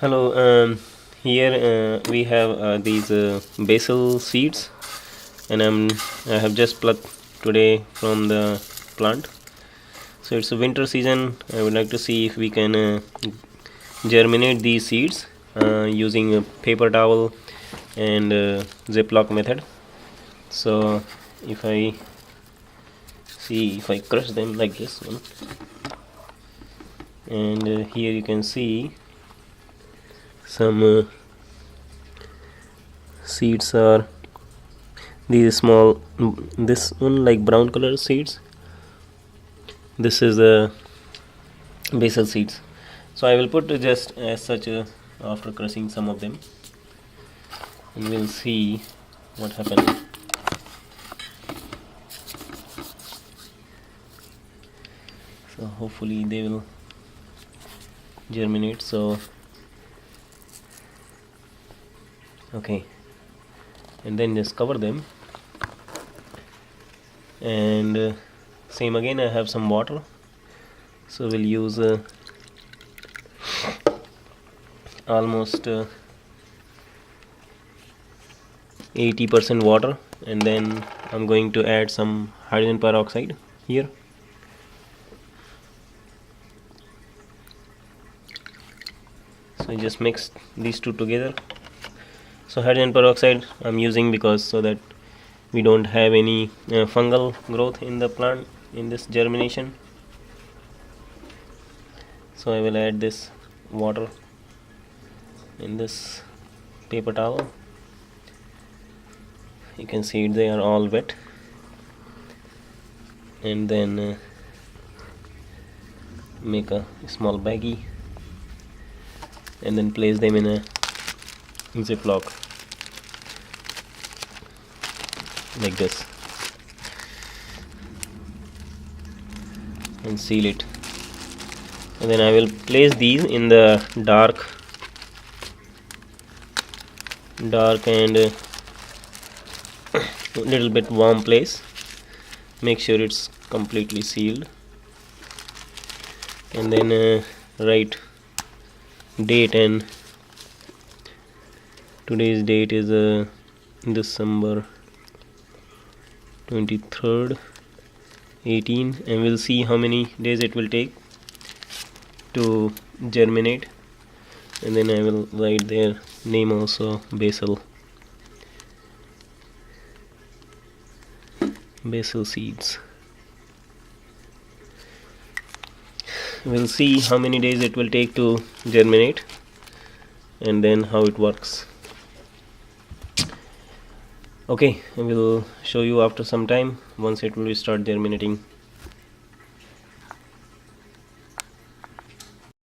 Hello, here we have these basil seeds, and I have just plucked today from the plant. So it's a winter season. I would like to see if we can germinate these seeds using a paper towel and Ziplock method. So if I crush them like this one, and here you can see some seeds are these small, this one like brown color seeds. This is the basil seeds. So I will put just as such after crushing some of them, and we'll see what happens. So hopefully they will germinate. So okay, and then just cover them, and same again, I have some water, so we'll use almost 80% water, and then I'm going to add some hydrogen peroxide here. So just mix these two together. So hydrogen peroxide I'm using because so that we don't have any fungal growth in the plant in this germination. So I will add this water in this paper towel. You can see they are all wet, and then make a small baggie and then place them in a Ziplock like this and seal it. And then I will place these in the dark and little bit warm place. Make sure it's completely sealed, and then write date, and today's date is December 23rd 18, and we'll see how many days it will take to germinate. And then I will write their name also, basil seeds. We'll see how many days it will take to germinate, and then how it works. Okay, I will show you after some time once it will start germinating.